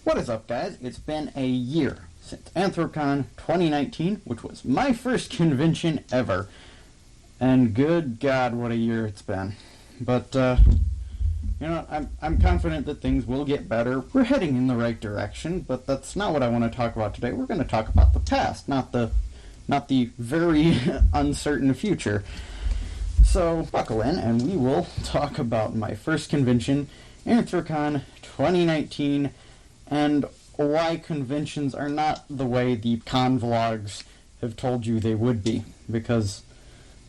What is up, guys? It's been a year since Anthrocon 2019, which was my first convention ever. And good God, what a year it's been. But, I'm confident that things will get better. We're heading in the right direction, but that's not what I want to talk about today. We're going to talk about the past, not the very uncertain future. So, buckle in, and we will talk about my first convention, Anthrocon 2019, and why conventions are not the way the con vlogs have told you they would be, because,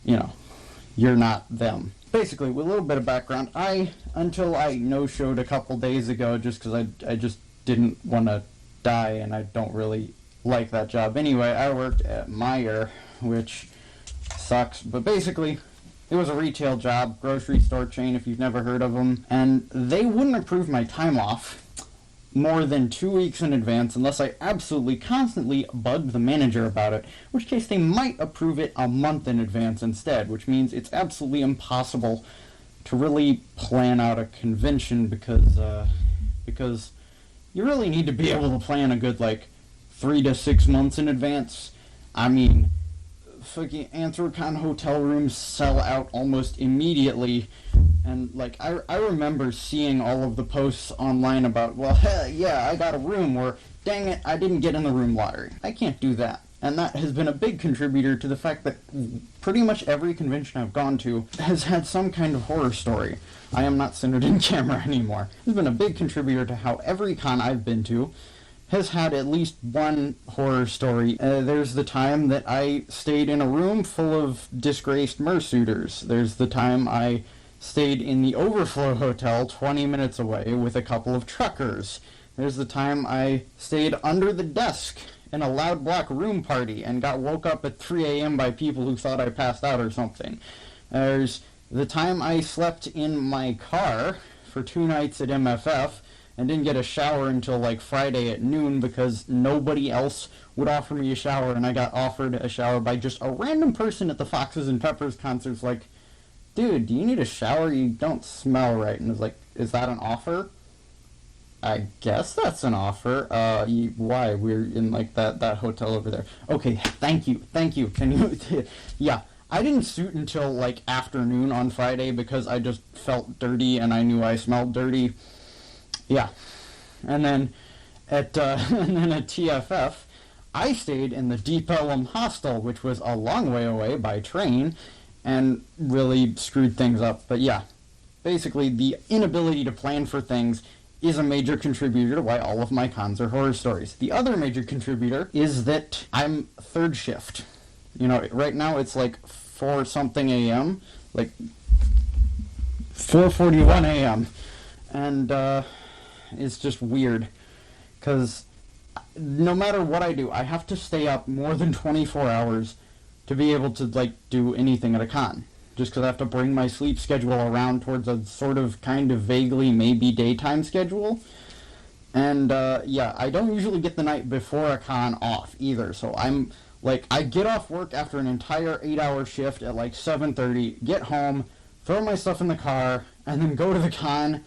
you're not them. Basically, with a little bit of background, until I no-showed a couple days ago just because I just didn't want to die, and I don't really like that job anyway, I worked at Meijer, which sucks, but basically, it was a retail job, grocery store chain if you've never heard of them, and they wouldn't approve my time off more than 2 weeks in advance unless I absolutely constantly bugged the manager about it, in which case they might approve it a month in advance instead, which means it's absolutely impossible to really plan out a convention because you really need to be able to plan a good 3 to 6 months in advance. I mean, fucking Anthrocon hotel rooms sell out almost immediately, and I remember seeing all of the posts online about, well, hell yeah, I got a room, or dang it, I didn't get in the room lottery. I can't do that. And that has been a big contributor to the fact that pretty much every convention I've gone to has had some kind of horror story. I am not centered in camera anymore. It's been a big contributor to how every con I've been to has had at least one horror story. There's the time that I stayed in a room full of disgraced mersuiters. There's the time I stayed in the Overflow Hotel 20 minutes away with a couple of truckers. There's the time I stayed under the desk in a loud black room party and got woke up at 3 a.m. by people who thought I passed out or something. There's the time I slept in my car for 2 nights at MFF and didn't get a shower until Friday at noon because nobody else would offer me a shower, and I got offered a shower by just a random person at the Foxes and Peppers concerts dude, do you need a shower? You don't smell right. And it's is that an offer? I guess that's an offer. Why? We're in that hotel over there. Okay, thank you. Can you, yeah. I didn't suit until afternoon on Friday because I just felt dirty and I knew I smelled dirty. Yeah. And then at TFF, I stayed in the Deep Ellum Hostel, which was a long way away by train, and really screwed things up. But yeah, basically the inability to plan for things is a major contributor to why all of my cons are horror stories. The other major contributor is that I'm third shift. Right now it's 4 something a.m., 4:41 a.m., and it's just weird, because no matter what I do, I have to stay up more than 24 hours to be able to do anything at a con, just because I have to bring my sleep schedule around towards a sort of kind of vaguely maybe daytime schedule. And yeah, I don't usually get the night before a con off either, so I'm I get off work after an entire 8-hour shift at 7:30, get home, throw my stuff in the car, and then go to the con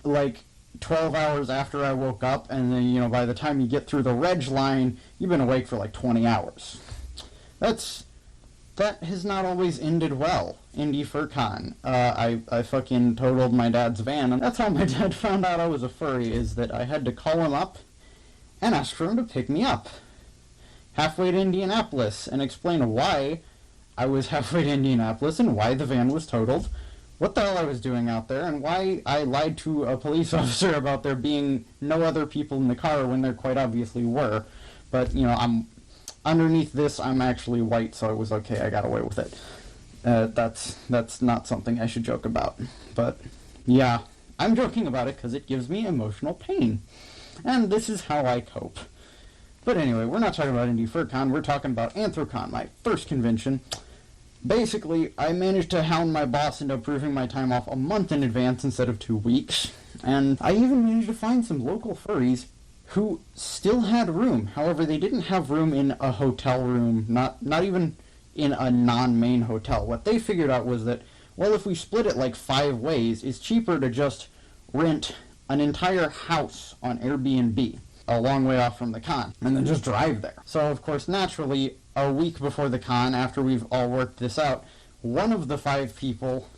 12 hours after I woke up, and then by the time you get through the reg line, you've been awake for 20 hours. That has not always ended well, Indy FurCon. I fucking totaled my dad's van, and that's how my dad found out I was a furry, is that I had to call him up and ask for him to pick me up halfway to Indianapolis and explain why I was halfway to Indianapolis and why the van was totaled, what the hell I was doing out there, and why I lied to a police officer about there being no other people in the car when there quite obviously were. But, underneath this, I'm actually white, so it was okay. I got away with it. That's not something I should joke about. But, yeah, I'm joking about it because it gives me emotional pain. And this is how I cope. But anyway, we're not talking about Indy FurCon. We're talking about Anthrocon, my first convention. Basically, I managed to hound my boss into approving my time off a month in advance instead of 2 weeks. And I even managed to find some local furries who still had room. However, they didn't have room in a hotel room, not even in a non-main hotel. What they figured out was that, well, if we split it 5 ways, it's cheaper to just rent an entire house on Airbnb. a long way off from the con, and then just drive there. So, of course, naturally, a week before the con, after we've all worked this out, one of the 5 people,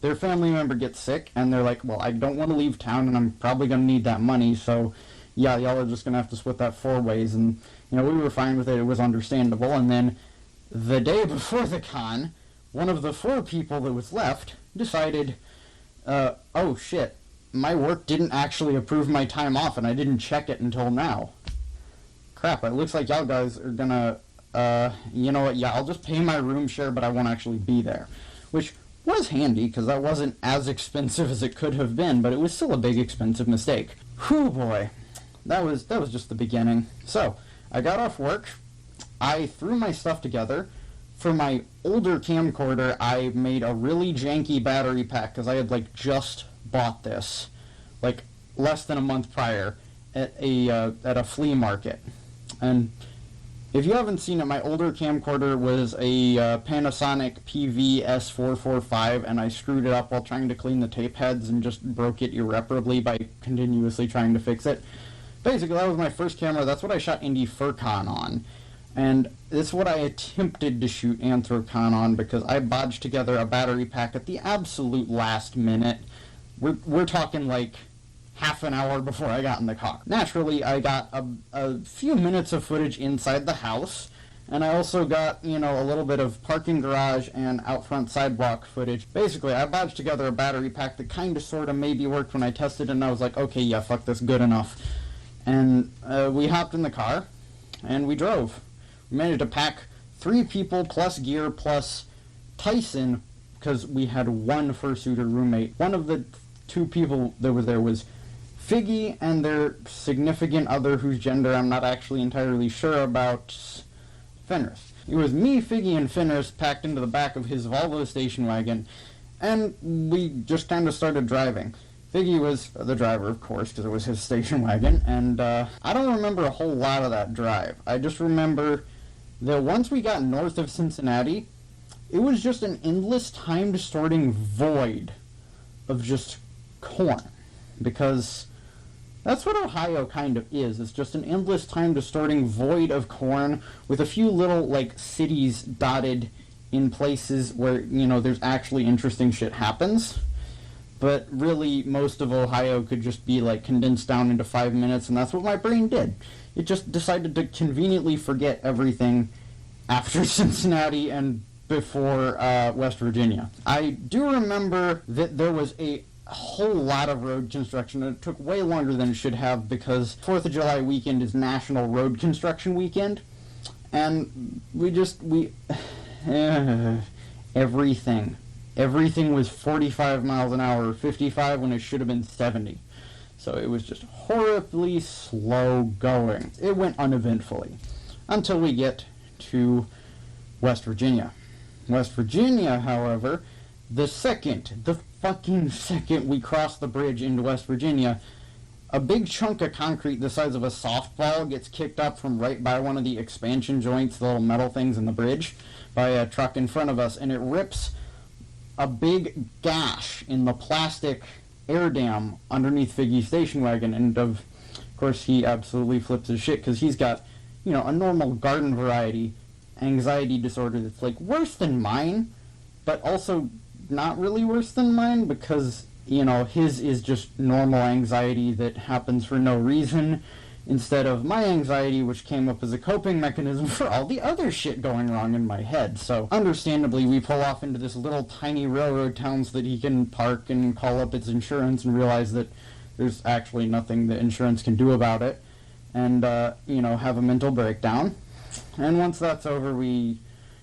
their family member gets sick, and they're like, well, I don't want to leave town, and I'm probably going to need that money, so yeah, y'all are just going to have to split that 4 ways. And, we were fine with it. It was understandable. And then the day before the con, one of the 4 people that was left decided, oh shit, my work didn't actually approve my time off, and I didn't check it until now. Crap, it looks like y'all guys are gonna, you know what, yeah, I'll just pay my room share, but I won't actually be there. Which was handy, because that wasn't as expensive as it could have been, but it was still a big expensive mistake. Whew, boy. That was just the beginning. So, I got off work, I threw my stuff together. For my older camcorder, I made a really janky battery pack, because I had, just bought this, less than a month prior, at a flea market. And if you haven't seen it, my older camcorder was a Panasonic PV-S445, and I screwed it up while trying to clean the tape heads and just broke it irreparably by continuously trying to fix it. Basically, that was my first camera. That's what I shot Indy FurCon on. And this is what I attempted to shoot Anthrocon on, because I bodged together a battery pack at the absolute last minute. We're talking half an hour before I got in the car. Naturally, I got a few minutes of footage inside the house, and I also got, a little bit of parking garage and out front sidewalk footage. Basically, I bodged together a battery pack that kind of, sort of, maybe worked when I tested it, and I was like, okay, yeah, fuck this, good enough. And we hopped in the car, and we drove. We managed to pack 3 people plus gear plus Tyson, because we had one fursuiter roommate. One of the 2 people that was there was Figgy and their significant other, whose gender I'm not actually entirely sure about, Fenris. It was me, Figgy, and Fenris packed into the back of his Volvo station wagon, and we just kind of started driving. Figgy was the driver, of course, because it was his station wagon, and I don't remember a whole lot of that drive. I just remember that once we got north of Cincinnati, it was just an endless time-distorting void of just corn, because that's what Ohio kind of is. It's just an endless time-distorting void of corn with a few little, cities dotted in places where, there's actually interesting shit happens. But really, most of Ohio could just be, condensed down into 5 minutes, and that's what my brain did. It just decided to conveniently forget everything after Cincinnati and before West Virginia. I do remember that there was a whole lot of road construction, and it took way longer than it should have, because 4th of July weekend is National Road Construction Weekend, and Everything was 45 miles an hour, 55 when it should have been 70. So it was just horribly slow going. It went uneventfully until we get to West Virginia. West Virginia, however, the fucking second we crossed the bridge into West Virginia, a big chunk of concrete the size of a softball gets kicked up from right by one of the expansion joints, the little metal things in the bridge, by a truck in front of us, and it rips a big gash in the plastic air dam underneath Figgy's station wagon, and of course he absolutely flips his shit, because he's got, a normal garden variety anxiety disorder that's worse than mine, but also not really worse than mine, because, his is just normal anxiety that happens for no reason, instead of my anxiety, which came up as a coping mechanism for all the other shit going wrong in my head. So, understandably, we pull off into this little tiny railroad town so that he can park and call up its insurance and realize that there's actually nothing that insurance can do about it, and, have a mental breakdown. And once that's over, we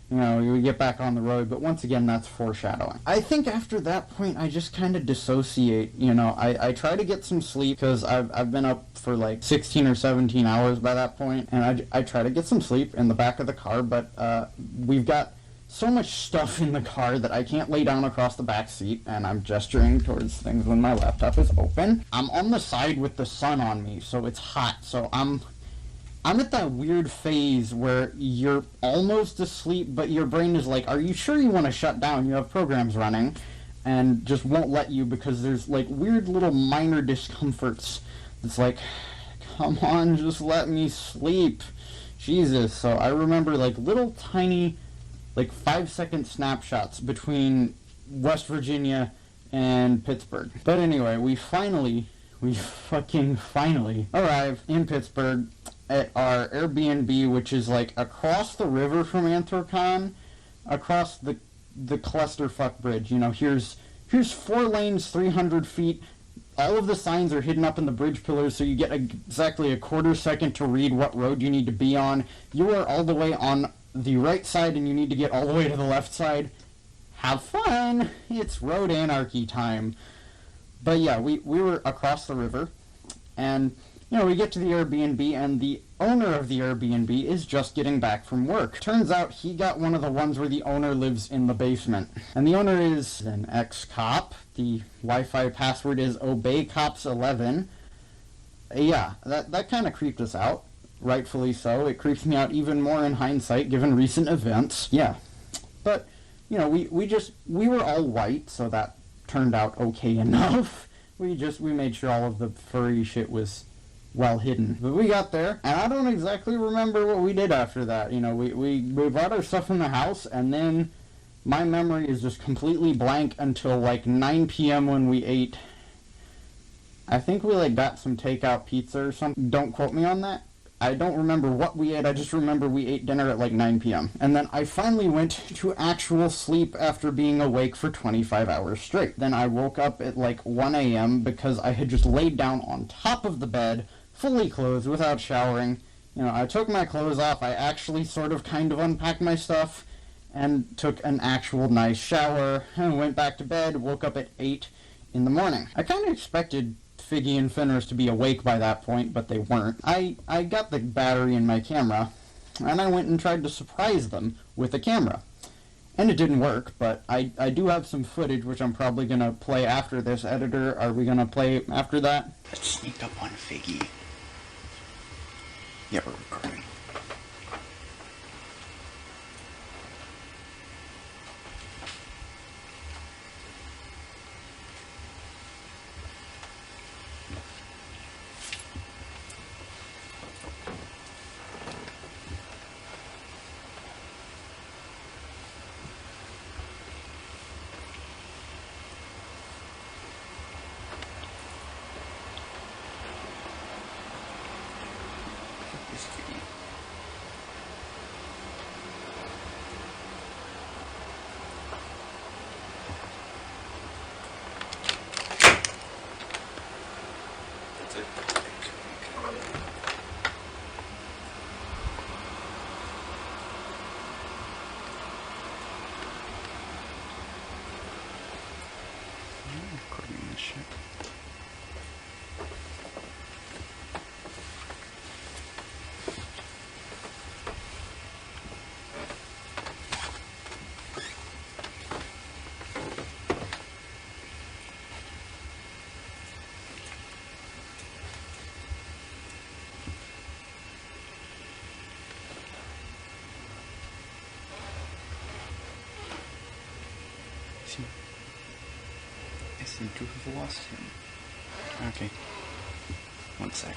get back on the road, but once again, that's foreshadowing. I think after that point, I just kind of dissociate, I try to get some sleep, because I've been up for 16 or 17 hours by that point, and I try to get some sleep in the back of the car, but we've got so much stuff in the car that I can't lay down across the back seat, and I'm gesturing towards things when my laptop is open. I'm on the side with the sun on me, so it's hot, so I'm at that weird phase where you're almost asleep, but your brain is are you sure you want to shut down? You have programs running, and just won't let you, because there's weird little minor discomforts. It's come on, just let me sleep. Jesus. So I remember like little tiny, like 5-second snapshots between West Virginia and Pittsburgh. But anyway, we fucking finally arrive in Pittsburgh at our Airbnb, which is like across the river from Anthrocon, across the clusterfuck bridge. You know, here's 4 lanes, 300 feet. All of the signs are hidden up in the bridge pillars, so you get exactly a quarter second to read what road you need to be on. You are all the way on the right side, and you need to get all the way to the left side. Have fun! It's road anarchy time. But yeah, we were across the river, and you know, we get to the Airbnb, and the owner of the Airbnb is just getting back from work. Turns out he got one of the ones where the owner lives in the basement. And the owner is an ex-cop. The Wi-Fi password is ObeyCops11. Yeah, that kind of creeped us out. Rightfully so. It creeps me out even more in hindsight, given recent events. Yeah. But, you know, we were all white, so that turned out okay enough. We made sure all of the furry shit was well hidden. But we got there, and I don't exactly remember what we did after that. You know, we brought our stuff in the house, and then my memory is just completely blank until like 9 p.m. when we ate. I think we like got some takeout pizza or something. Don't quote me on that. I don't remember what we ate. I just remember we ate dinner at like 9 p.m. And then I finally went to actual sleep after being awake for 25 hours straight. Then I woke up at like 1 a.m. because I had just laid down on top of the bed, fully clothed, without showering. You know, I took my clothes off. I actually sort of kind of unpacked my stuff and took an actual nice shower and went back to bed, woke up at 8 in the morning. I kind of expected Figgy and Fenris to be awake by that point, but they weren't. I got the battery in my camera, and I went and tried to surprise them with a camera. And it didn't work, but I do have some footage, which I'm probably going to play after this. Editor, are we going to play after that? Let's sneak up on Figgy. Yeah, we're recording. Recording this shit. I seem to have lost him. Okay. 1 sec.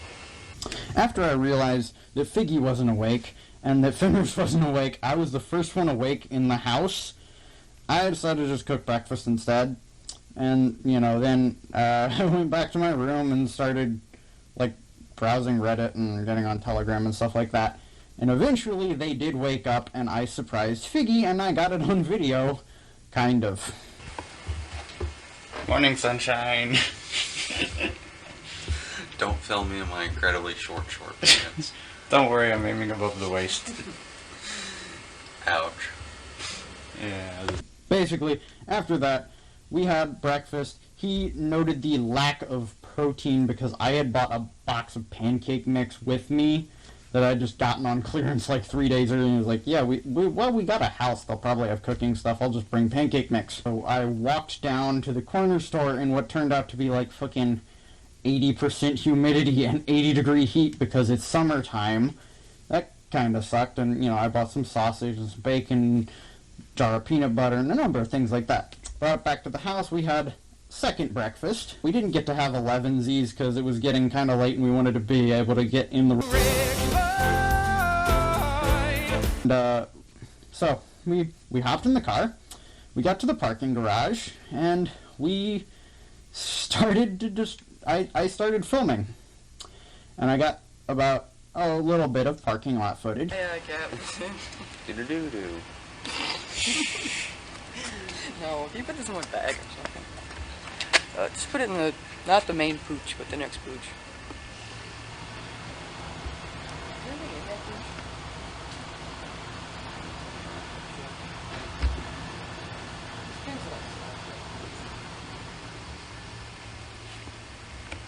After I realized that Figgy wasn't awake and that Fenris wasn't awake, I was the first one awake in the house. I decided to just cook breakfast instead. And, you know, then I went back to my room and started, like, browsing Reddit and getting on Telegram and stuff like that. And eventually they did wake up and I surprised Figgy and I got it on video. Kind of. Morning, sunshine. Don't film me in my incredibly short pants. Don't worry, I'm aiming above the waist. Ouch. Yeah. Basically, after that, we had breakfast. He noted the lack of protein because I had bought a box of pancake mix with me that I'd just gotten on clearance like 3 days earlier. And he was like, yeah, we got a house. They'll probably have cooking stuff. I'll just bring pancake mix. So I walked down to the corner store in what turned out to be like fucking 80% humidity and 80-degree heat because it's summertime. That kind of sucked. And, you know, I bought some sausage and some bacon, jar of peanut butter, and a number of things like that. Brought it back to the house. We had second breakfast. We didn't get to have 11sies because it was getting kind of late and we wanted to be able to get in the... And, so, we hopped in the car, we got to the parking garage, and we started to just... I started filming. And I got about a little bit of parking lot footage. Yeah, I can't. Do-do-do-do. No, if you put this in my bag or something. Just put it in the, not the main pooch, but the next pooch.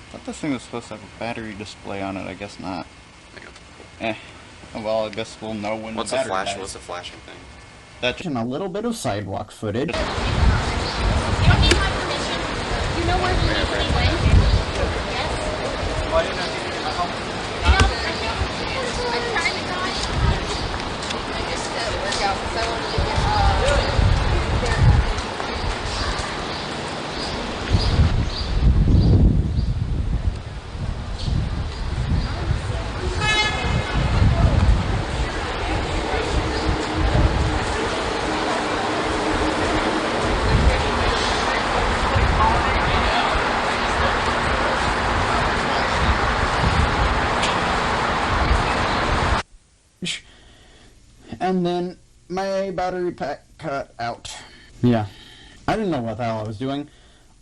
I thought this thing was supposed to have a battery display on it. I guess not. Well, I guess we'll know when What's the a battery flash? dies. What's a flashing thing? That And a little bit of sidewalk footage. You don't need my permission. You know where he legally went? Yes. Why didn't I get it in my home? I'm trying to go. I just work out because I wanted to get And then my battery pack cut out. Yeah. I didn't know what the hell I was doing.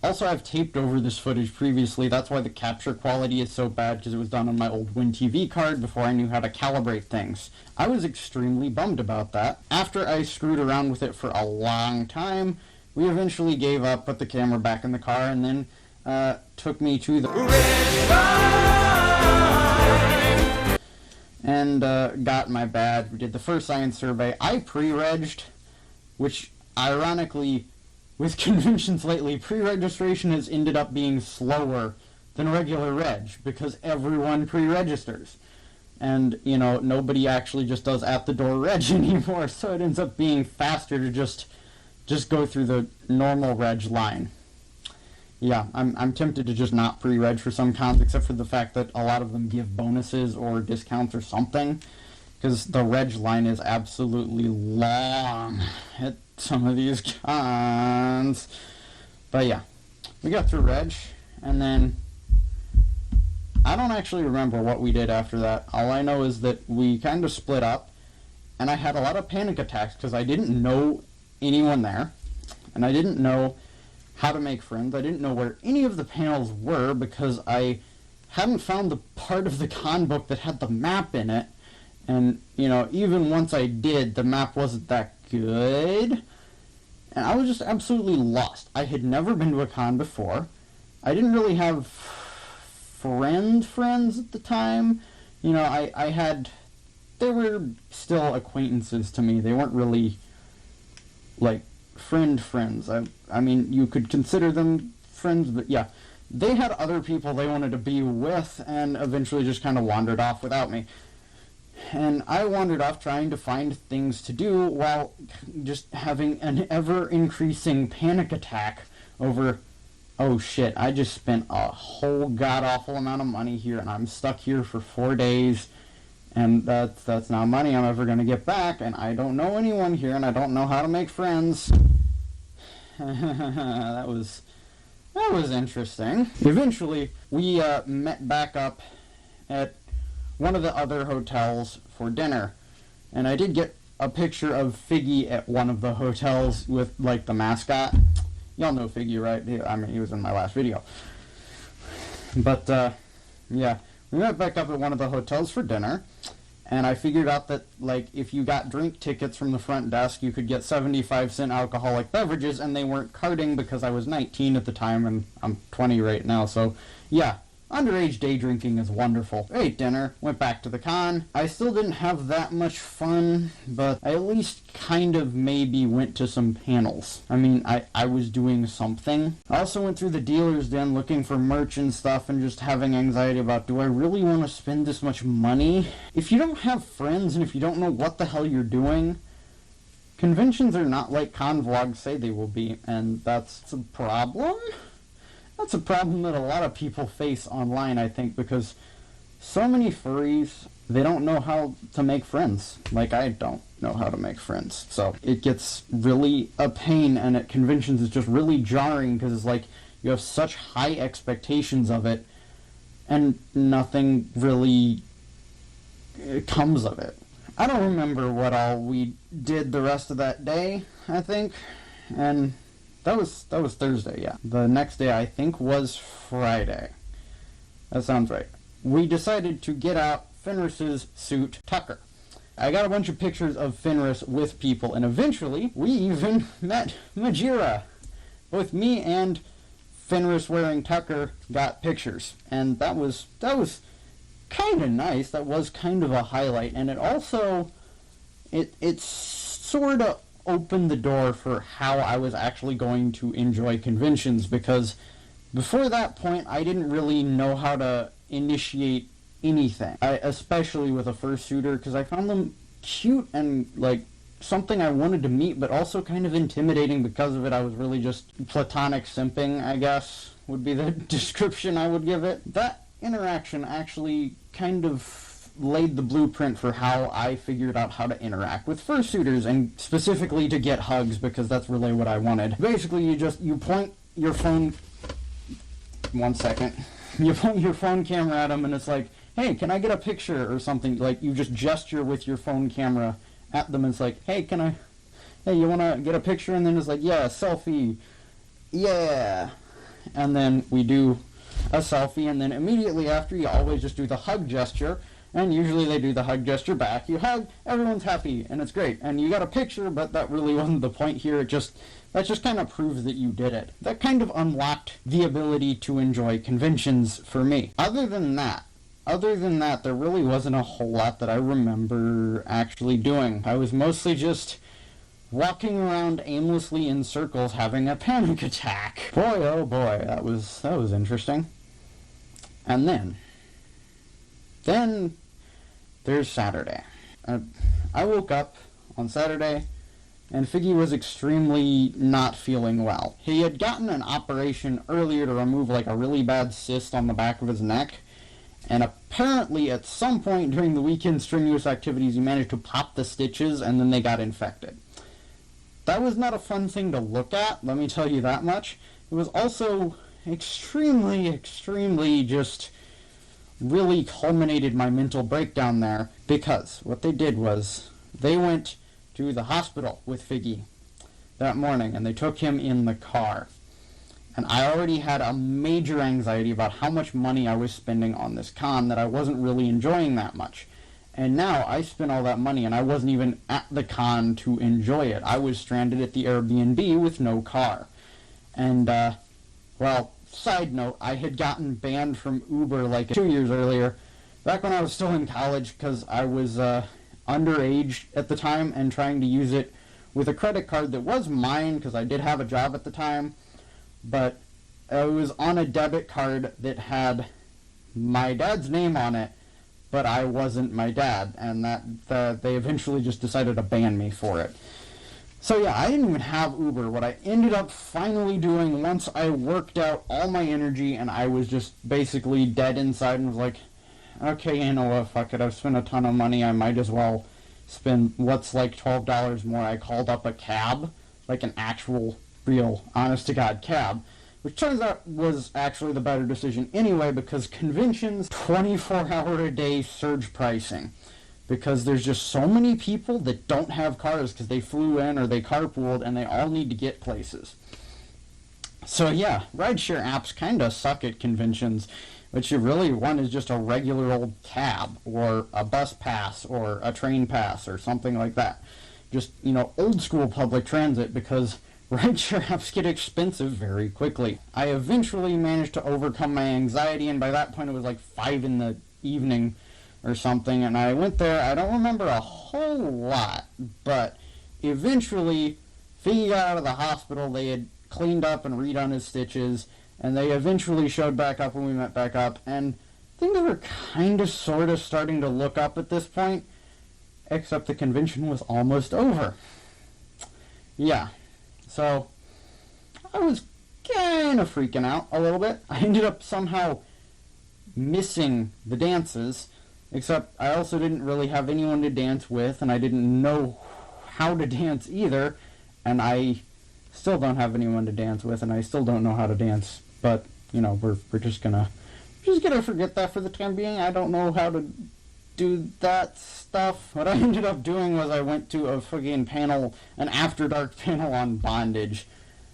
Also, I've taped over this footage previously. That's why the capture quality is so bad, because it was done on my old WinTV card before I knew how to calibrate things. I was extremely bummed about that. After I screwed around with it for a long time, we eventually gave up, put the camera back in the car, and then took me to the... and got my badge. We did the first science survey. I pre-regged, which ironically, with conventions lately, pre-registration has ended up being slower than regular reg because everyone pre-registers. And, you know, nobody actually just does at-the-door reg anymore, so it ends up being faster to just go through the normal reg line. Yeah, I'm tempted to just not pre-reg for some cons, except for the fact that a lot of them give bonuses or discounts or something, because the reg line is absolutely long at some of these cons. But yeah, we got through reg, and then I don't actually remember what we did after that. All I know is that we kind of split up, and I had a lot of panic attacks because I didn't know anyone there, and I didn't know how to make friends. I didn't know where any of the panels were because I hadn't found the part of the con book that had the map in it. And, you know, even once I did, the map wasn't that good. And I was just absolutely lost. I had never been to a con before. I didn't really have friends at the time. You know, I had... They were still acquaintances to me. They weren't really, like, friends. I mean, you could consider them friends, but yeah. They had other people they wanted to be with, and eventually just kind of wandered off without me. And I wandered off trying to find things to do while just having an ever-increasing panic attack over, oh shit, I just spent a whole god-awful amount of money here, and I'm stuck here for 4 days, and that's not money I'm ever going to get back, and I don't know anyone here, and I don't know how to make friends. That was interesting. Eventually, we met back up at one of the other hotels for dinner, and I did get a picture of Figgy at one of the hotels with, like, the mascot. Y'all know Figgy, right? I mean, he was in my last video. But, yeah, we met back up at one of the hotels for dinner, and I figured out that, like, if you got drink tickets from the front desk, you could get 75-cent alcoholic beverages, and they weren't carding because I was 19 at the time, and I'm 20 right now, so, yeah. Underage day drinking is wonderful. Ate dinner, went back to the con. I still didn't have that much fun, but I at least kind of maybe went to some panels. I mean, I was doing something. I also went through the dealer's den looking for merch and stuff and just having anxiety about, do I really want to spend this much money? If you don't have friends and if you don't know what the hell you're doing, conventions are not like con vlogs say they will be, and that's a problem. that's a problem that a lot of people face online, I think, because so many furries, they don't know how to make friends. Like, I don't know how to make friends. So it gets really a pain, and at conventions it's just really jarring because it's like you have such high expectations of it and nothing really comes of it. I don't remember what all we did the rest of that day, I think. And that was Thursday, yeah. The next day, I think, was Friday. That sounds right. We decided to get out Fenris's suit, Tucker. I got a bunch of pictures of Fenris with people, and eventually, we even met Majira. Both me and Fenris wearing Tucker got pictures, and that was kind of nice. That was kind of a highlight, and it also, it sort of opened the door for how I was actually going to enjoy conventions, because before that point, I didn't really know how to initiate anything, especially with a fursuiter, because I found them cute and like something I wanted to meet, but also kind of intimidating because of it. I was really just platonic simping, I guess, would be the description I would give it. That interaction actually kind of laid the blueprint for how I figured out how to interact with fursuiters, and specifically to get hugs, because that's really what I wanted. Basically, you point your phone, one second, you point your phone camera at them, and it's like, hey, can I get a picture or something? Like, you just gesture with your phone camera at them, and it's like, hey, you want to get a picture? And then it's like, yeah, selfie, yeah. And then we do a selfie, and then immediately after, you always just do the hug gesture, and usually they do the hug gesture back. You hug, everyone's happy, and it's great. And you got a picture, but that really wasn't the point here. That just kind of proves that you did it. That kind of unlocked the ability to enjoy conventions for me. Other than that, there really wasn't a whole lot that I remember actually doing. I was mostly just walking around aimlessly in circles having a panic attack. Boy, oh boy, that was interesting. And then there's Saturday. I woke up on Saturday, and Figgy was extremely not feeling well. He had gotten an operation earlier to remove like a really bad cyst on the back of his neck, and apparently at some point during the weekend strenuous activities he managed to pop the stitches, and then they got infected. That was not a fun thing to look at, let me tell you that much. It was also extremely just really culminated my mental breakdown there, because what they did was they went to the hospital with Figgy that morning, and they took him in the car. And I already had a major anxiety about how much money I was spending on this con that I wasn't really enjoying that much. And now I spent all that money, and I wasn't even at the con to enjoy it. I was stranded at the Airbnb with no car. And, well, side note, I had gotten banned from Uber like 2 years earlier, back when I was still in college, because I was underage at the time and trying to use it with a credit card that was mine, because I did have a job at the time, but it was on a debit card that had my dad's name on it, but I wasn't my dad, and they eventually just decided to ban me for it. So yeah, I didn't even have Uber. What I ended up finally doing once I worked out all my energy and I was just basically dead inside and was like, okay, you know what, fuck it, I've spent a ton of money, I might as well spend what's like $12 more. I called up a cab, like an actual, real, honest-to-God cab, which turns out was actually the better decision anyway, because conventions, 24-hour-a-day surge pricing. Because there's just so many people that don't have cars because they flew in or they carpooled and they all need to get places. So yeah, rideshare apps kind of suck at conventions. What you really want is just a regular old cab or a bus pass or a train pass or something like that. Just, old school public transit, because rideshare apps get expensive very quickly. I eventually managed to overcome my anxiety, and by that point it was like 5 in the evening or something, and I went there. I don't remember a whole lot, but eventually Figgy got out of the hospital. They had cleaned up and redone his stitches, and they eventually showed back up when we met back up, and things were kind of sort of starting to look up at this point, except the convention was almost over. Yeah, so I was kind kind of freaking out a little bit. I ended up somehow missing the dances, except I also didn't really have anyone to dance with, and I didn't know how to dance either, and I still don't have anyone to dance with, and I still don't know how to dance, but, you know, we're just gonna forget that for the time being. I don't know how to do that stuff. What I ended up doing was I went to a friggin' panel, an After Dark panel on bondage,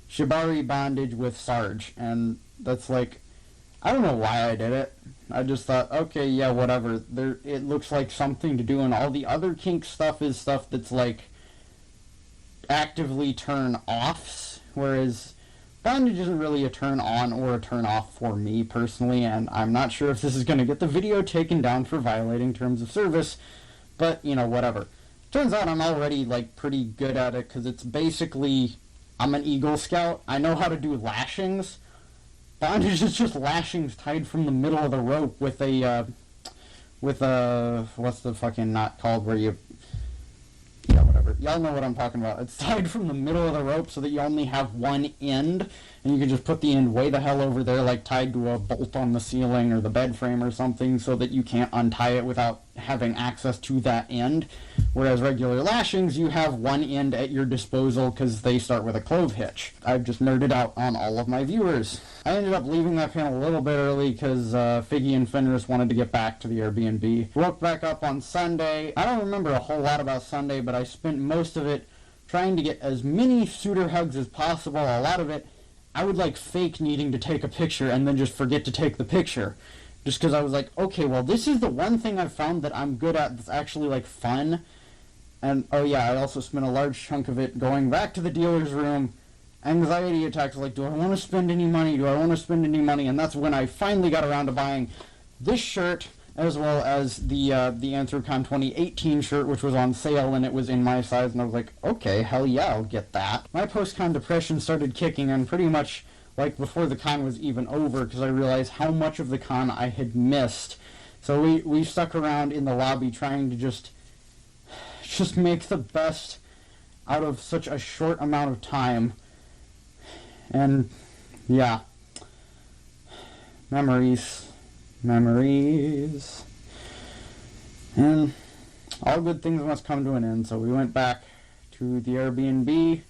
Shibari bondage with Sarge, and that's like, I don't know why I did it. I just thought, okay, yeah, whatever. It looks like something to do, and all the other kink stuff is stuff that's like actively turn offs, whereas bondage isn't really a turn on or a turn off for me personally, and I'm not sure if this is going to get the video taken down for violating terms of service, but, you know, whatever. Turns out I'm already, like, pretty good at it, because it's basically, I'm an Eagle Scout. I know how to do lashings. Bondage is just lashings tied from the middle of the rope with a, what's the fucking knot called where you, yeah, whatever. Y'all know what I'm talking about. It's tied from the middle of the rope so that you only have one end, and you can just put the end way the hell over there, like tied to a bolt on the ceiling or the bed frame or something, so that you can't untie it without having access to that end. Whereas regular lashings, you have one end at your disposal because they start with a clove hitch. I've just nerded out on all of my viewers. I ended up leaving that panel a little bit early because Figgy and Fenris wanted to get back to the Airbnb. Woke back up on Sunday. I don't remember a whole lot about Sunday, but I spent most of it trying to get as many suitor hugs as possible. A lot of it, I would like fake needing to take a picture and then just forget to take the picture. Just because I was like, okay, well, this is the one thing I've found that I'm good at that's actually, like, fun. And, oh yeah, I also spent a large chunk of it going back to the dealer's room. Anxiety attacks, like, do I want to spend any money? Do I want to spend any money? And that's when I finally got around to buying this shirt, as well as the Anthrocon 2018 shirt, which was on sale, and it was in my size, and I was like, okay, hell yeah, I'll get that. My post-con depression started kicking, and pretty much, like, before the con was even over, because I realized how much of the con I had missed. So we stuck around in the lobby trying to just make the best out of such a short amount of time. And, yeah. Memories. And all good things must come to an end, so we went back to the Airbnb,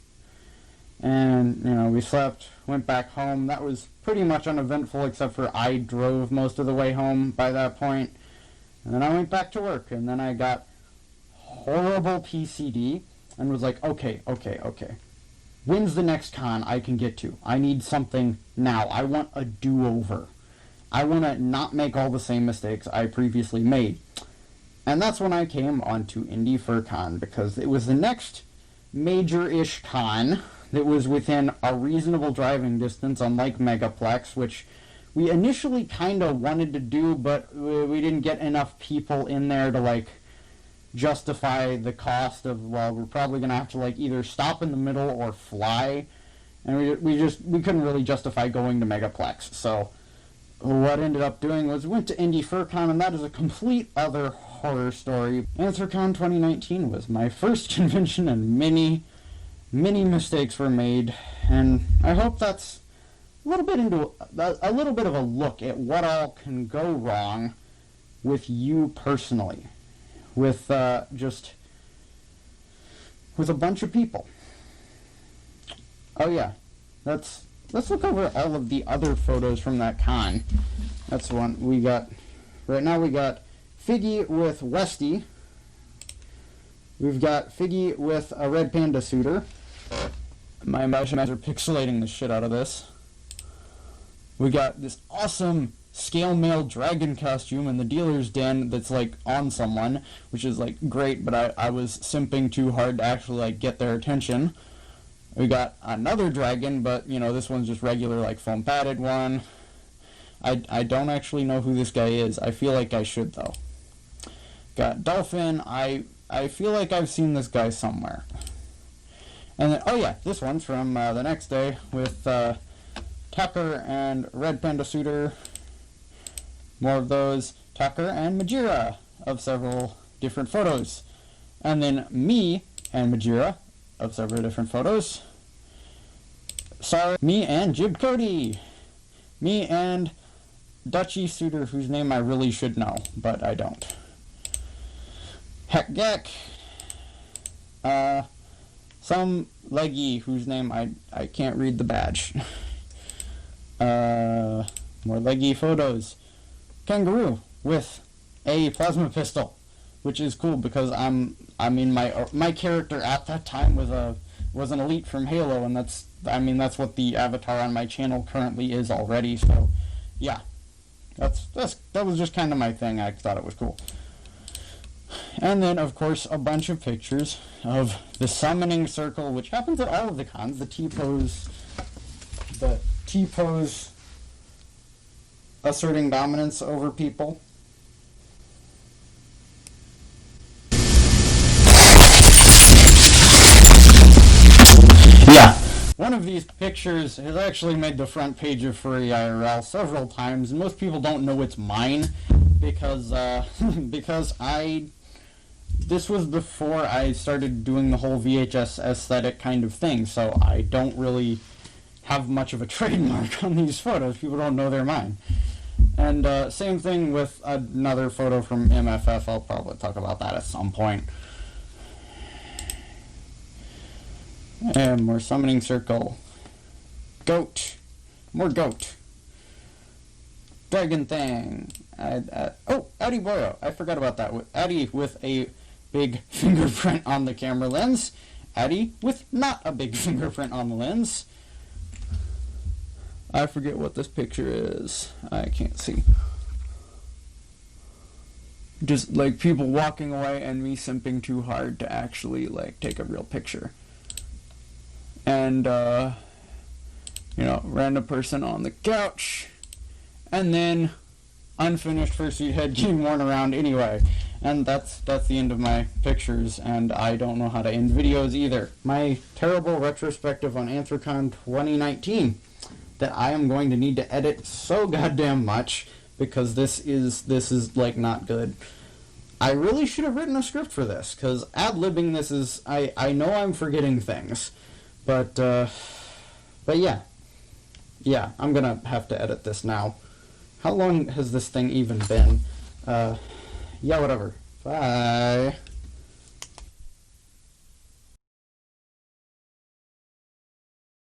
and, you know, we slept, went back home. That was pretty much uneventful, except for I drove most of the way home by that point. And then I went back to work, and then I got horrible PCD, and was like, okay. When's the next con I can get to? I need something now. I want a do-over. I want to not make all the same mistakes I previously made. And that's when I came onto Indy FurCon, because it was the next major-ish con that was within a reasonable driving distance, unlike Megaplex, which we initially kind of wanted to do, but we didn't get enough people in there to, like, justify the cost of, well, we're probably going to have to, like, either stop in the middle or fly. And we couldn't really justify going to Megaplex. So what ended up doing was we went to Indy FurCon, and that is a complete other horror story. Anthrocon 2019 was my first convention, and many mistakes were made, and I hope that's a little bit of a look at what all can go wrong with you personally, with just with a bunch of people. Oh yeah, let's look over all of the other photos from that con. That's one we got. Right now we got Figgy with Westy. We've got Figgy with a Red Panda suitor. My motion are pixelating the shit out of this. We got this awesome scale mail dragon costume in the dealer's den that's like on someone, which is like great, but I was simping too hard to actually like get their attention. We got another dragon, but you know, this one's just regular like foam padded one. I don't actually know who this guy is. I feel like I should though. Got Dolphin. I feel like I've seen this guy somewhere. And then, oh yeah, this one's from the next day with Tucker and Red Panda Suitor. More of those. Tucker and Majira of several different photos. And then me and Majira of several different photos. Sorry, me and Jib Cody. Me and Dutchy Suitor, whose name I really should know, but I don't. Heck Geck. Some leggy whose name I can't read the badge. More leggy photos. Kangaroo with a plasma pistol, which is cool because my character at that time was an elite from Halo, and that's what the avatar on my channel currently is already. So, yeah, that was just kind of my thing. I thought it was cool. And then, of course, a bunch of pictures of the summoning circle, which happens at all of the cons. The T-pose asserting dominance over people. Yeah. One of these pictures has actually made the front page of Furry IRL several times, and most people don't know it's mine because this was before I started doing the whole VHS aesthetic kind of thing, so I don't really have much of a trademark on these photos. People don't know they're mine. And same thing with another photo from MFF. I'll probably talk about that at some point. And more summoning circle. Goat. More goat. Dragon thing. Oh, Addy Boro. I forgot about that. Addy with a big fingerprint on the camera lens. Addy with not a big fingerprint on the lens. I forget what this picture is. I can't see. Just like people walking away and me simping too hard to actually like take a real picture. And random person on the couch. And then unfinished first seat head getting worn around anyway. And that's the end of my pictures, and I don't know how to end videos either. My terrible retrospective on Anthrocon 2019 that I am going to need to edit so goddamn much because this is like not good. I really should have written a script for this because ad-libbing this is I know I'm forgetting things, but yeah, I'm gonna have to edit this now. How long has this thing even been? Yeah, whatever. Bye.